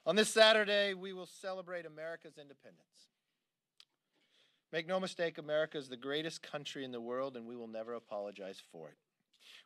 On this Saturday, we will celebrate America's independence. Make no mistake, America is the greatest country in the world, and we will never apologize for it.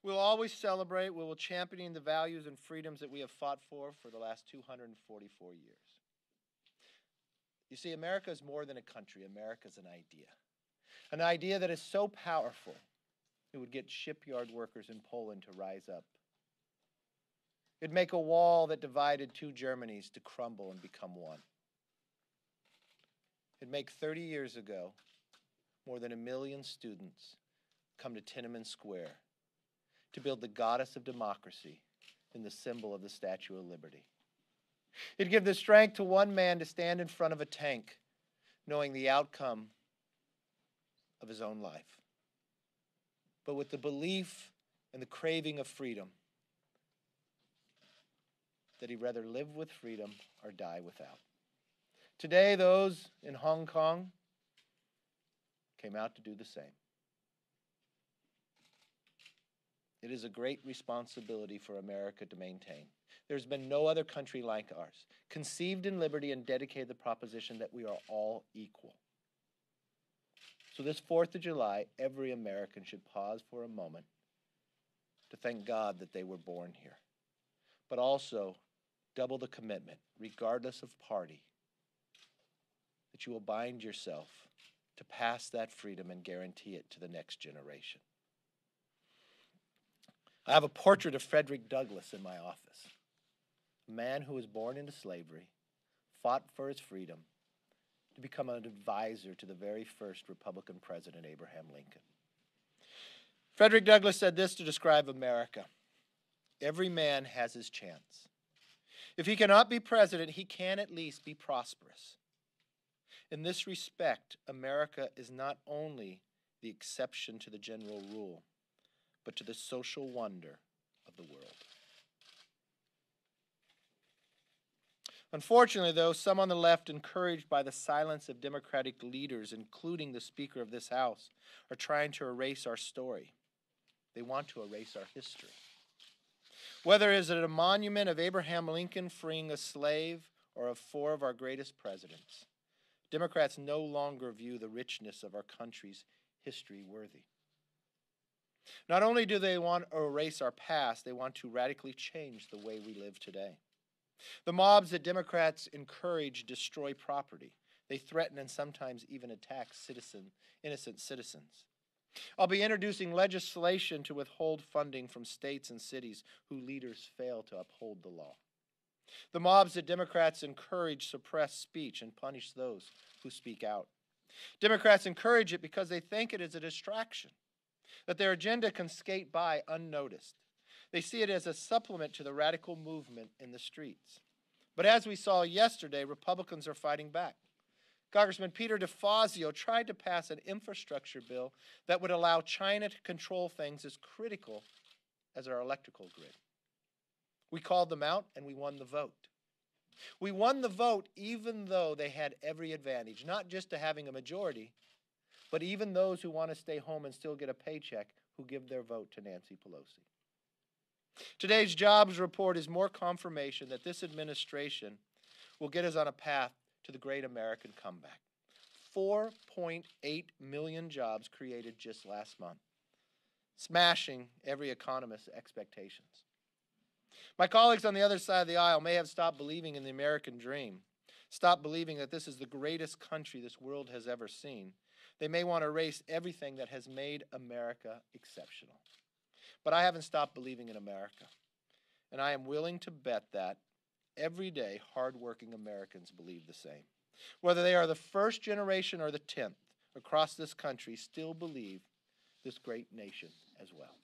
We'll always celebrate, we will champion the values and freedoms that we have fought for the last 244 years. You see, America is more than a country. America is an idea that is so powerful it would get shipyard workers in Poland to rise up. It'd make a wall that divided two Germanys to crumble and become one. It'd make 30 years ago more than 1 million students come to Tiananmen Square to build the goddess of democracy in the symbol of the Statue of Liberty. It'd give the strength to one man to stand in front of a tank knowing the outcome of his own life, but with the belief and the craving of freedom that he'd rather live with freedom or die without. Today, those in Hong Kong came out to do the same. It is a great responsibility for America to maintain. There's been no other country like ours, conceived in liberty and dedicated to the proposition that we are all equal. So this 4th of July, every American should pause for a moment to thank God that they were born here, but also double the commitment, regardless of party, that you will bind yourself to pass that freedom and guarantee it to the next generation. I have a portrait of Frederick Douglass in my office, a man who was born into slavery, fought for his freedom, to become an advisor to the very first Republican president, Abraham Lincoln. Frederick Douglass said this to describe America: every man has his chance. If he cannot be president, he can at least be prosperous. In this respect, America is not only the exception to the general rule, but to the social wonder of the world. Unfortunately, though, some on the left, encouraged by the silence of Democratic leaders, including the Speaker of this House, are trying to erase our story. They want to erase our history. Whether it is at a monument of Abraham Lincoln freeing a slave or of 4 of our greatest presidents, Democrats no longer view the richness of our country's history worthy. Not only do they want to erase our past, they want to radically change the way we live today. The mobs that Democrats encourage destroy property. They threaten and sometimes even attack innocent citizens. I'll be introducing legislation to withhold funding from states and cities whose leaders fail to uphold the law. The mobs that Democrats encourage suppress speech and punish those who speak out. Democrats encourage it because they think it is a distraction, that their agenda can skate by unnoticed. They see it as a supplement to the radical movement in the streets. But as we saw yesterday, Republicans are fighting back. Congressman Peter DeFazio tried to pass an infrastructure bill that would allow China to control things as critical as our electrical grid. We called them out and we won the vote. We won the vote even though they had every advantage, not just to having a majority, but even those who want to stay home and still get a paycheck who give their vote to Nancy Pelosi. Today's jobs report is more confirmation that this administration will get us on a path to the great American comeback. 4.8 million jobs created just last month, smashing every economist's expectations. My colleagues on the other side of the aisle may have stopped believing in the American dream, stopped believing that this is the greatest country this world has ever seen. They may want to erase everything that has made America exceptional. But I haven't stopped believing in America, and I am willing to bet that every day hardworking Americans believe the same. Whether they are the first generation or the 10th across this country, still believe this great nation as well.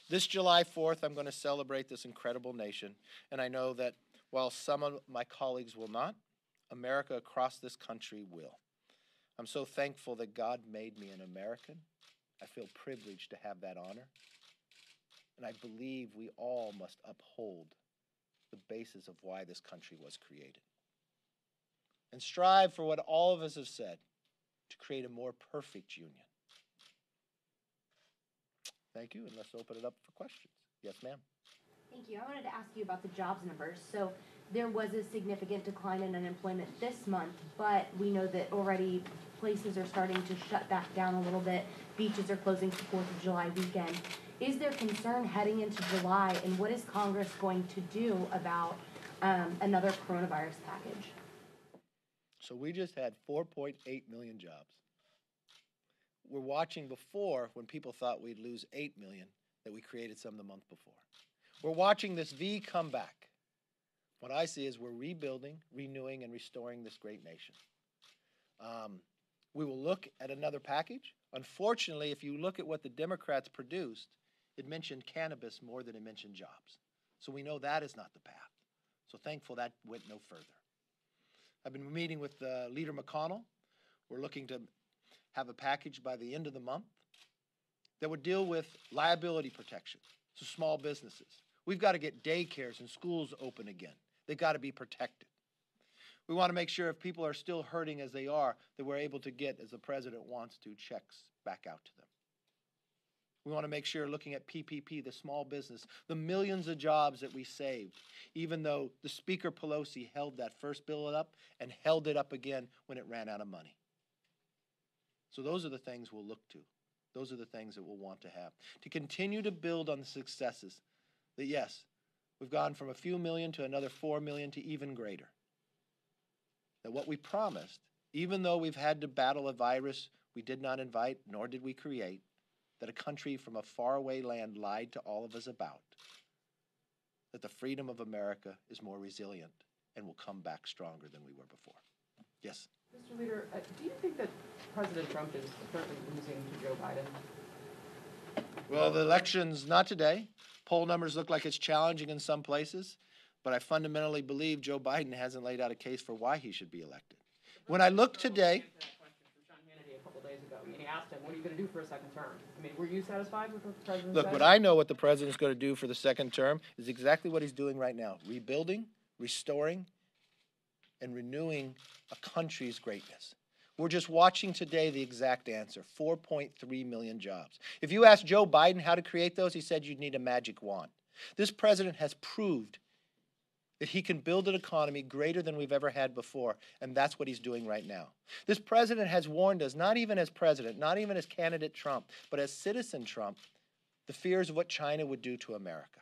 This July 4th, I'm going to celebrate this incredible nation, and I know that while some of my colleagues will not, America across this country will. I'm so thankful that God made me an American. I feel privileged to have that honor. And I believe we all must uphold the basis of why this country was created. And strive for what all of us have said, to create a more perfect union. Thank you, and let's open it up for questions. Yes, ma'am. Thank you. I wanted to ask you about the jobs numbers. So there was a significant decline in unemployment this month, but we know that already places are starting to shut back down a little bit. Beaches are closing for 4th of July weekend. Is there concern heading into July, and what is Congress going to do about another coronavirus package? So we just had 4.8 million jobs. We're watching before, when people thought we'd lose 8 million, that we created some the month before. We're watching this V come back. What I see is we're rebuilding, renewing, and restoring this great nation. We will look at another package. Unfortunately, if you look at what the Democrats produced, it mentioned cannabis more than it mentioned jobs. So we know that is not the path. So thankful that went no further. I've been meeting with Leader McConnell. We're looking to have a package by the end of the month that would deal with liability protection to small businesses. We've got to get daycares and schools open again. They've got to be protected. We want to make sure if people are still hurting as they are, that we're able to get, as the president wants to, checks back out to them. We want to make sure, looking at PPP, the small business, the millions of jobs that we saved, even though the Speaker Pelosi held that first bill up and held it up again when it ran out of money. So those are the things we'll look to. Those are the things that we'll want to have. To continue to build on the successes that, yes, we've gone from a few million to another 4 million to even greater. That what we promised, even though we've had to battle a virus we did not invite, nor did we create, that a country from a faraway land lied to all of us about, that the freedom of America is more resilient and will come back stronger than we were before. Yes? Mr. Leader, do you think that President Trump is currently losing to Joe Biden? Well, the election's not today. Poll numbers look like it's challenging in some places, but I fundamentally believe Joe Biden hasn't laid out a case for why he should be elected. When I look today... He asked him, what are you going to do for a second term? I mean, were you satisfied with what the president Look, said? what I know what the president's going to do for the second term is exactly what he's doing right now. Rebuilding, restoring, and renewing a country's greatness. We're just watching today the exact answer, 4.3 million jobs. If you ask Joe Biden how to create those, he said you'd need a magic wand. This president has proved that he can build an economy greater than we've ever had before, and that's what he's doing right now. This president has warned us, not even as president, not even as candidate Trump, but as citizen Trump, the fears of what China would do to America.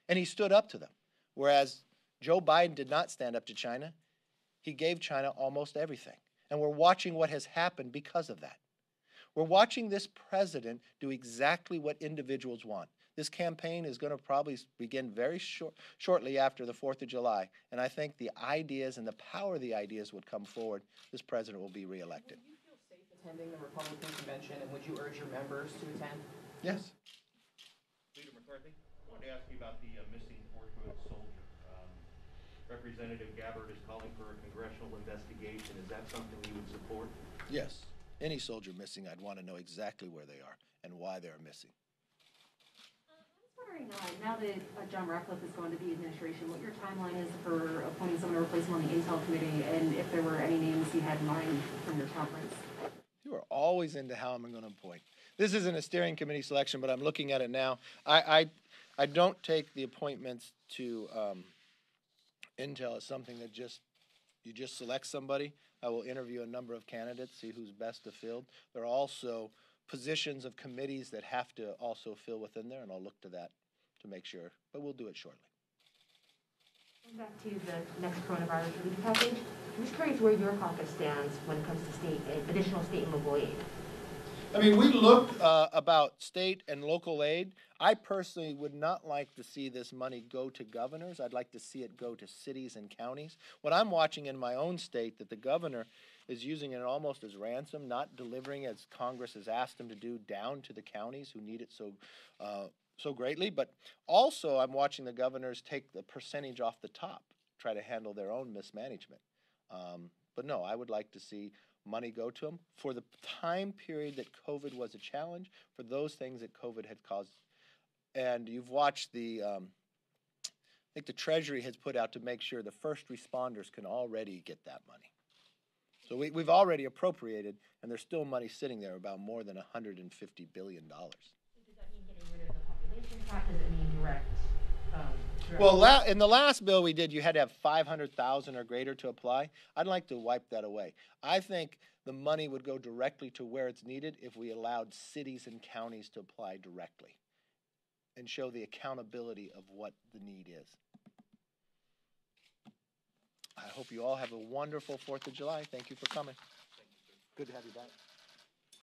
And he stood up to them, whereas Joe Biden did not stand up to China. He gave China almost everything, and we're watching what has happened because of that. We're watching this president do exactly what individuals want. This campaign is going to probably begin very shortly after the 4th of July, and I think the ideas and the power of the ideas would come forward. This president will be reelected. Would you feel safe attending the Republican convention, and would you urge your members to attend? Yes. Leader McCarthy, I wanted to ask you about the missing Fort Hood soldier. Representative Gabbard is calling for a congressional investigation. Is that something you would support? Yes. Any soldier missing, I'd want to know exactly where they are and why they're missing. Now that John Ratcliffe is going to the administration, what your timeline is for appointing someone to replace him on the Intel Committee, and if there were any names you had in mind from your conference? You are always into how I'm going to appoint. This isn't a steering committee selection, but I'm looking at it now. I don't take the appointments to Intel as something that you just select somebody. I will interview a number of candidates, see who's best to fill. There are also positions of committees that have to also fill within there, and I'll look to that to make sure, but we'll do it shortly. Going back to the next coronavirus relief package, I'm just curious where your caucus stands when it comes to additional state and local aid. I mean, we looked about state and local aid. I personally would not like to see this money go to governors. I'd like to see it go to cities and counties. What I'm watching in my own state, that the governor is using it almost as ransom, not delivering as Congress has asked him to do down to the counties who need it so greatly. But also I'm watching the governors take the percentage off the top, try to handle their own mismanagement. But no, I would like to see money go to them for the time period that COVID was a challenge, for those things that COVID had caused. And you've watched I think the Treasury has put out to make sure the first responders can already get that money. So we've already appropriated, and there's still money sitting there, about more than $150 billion. Does that mean getting rid of the population tax? Does it mean direct throughout. Well, in the last bill we did, you had to have 500,000 or greater to apply. I'd like to wipe that away. I think the money would go directly to where it's needed if we allowed cities and counties to apply directly and show the accountability of what the need is. I hope you all have a wonderful 4th of July. Thank you for coming. Good to have you back.